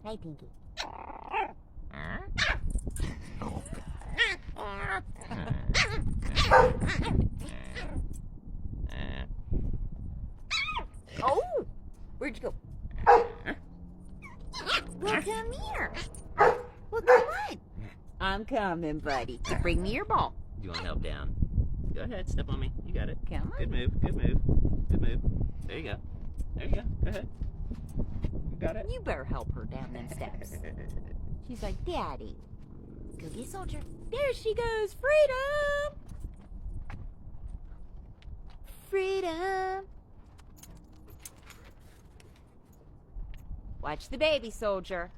Hi, Pinky. Oh! Where'd you go? Well, come here. Well, come on. I'm coming, buddy. Bring me your ball. Do you want help down? Go ahead, step on me. You got it. Come on. Good move, good move, good move. There you go. There you go. Go ahead. You got it. You better help her down them steps. She's like, Daddy. Cookie Soldier. There she goes. Freedom! Freedom! Watch the baby, Soldier.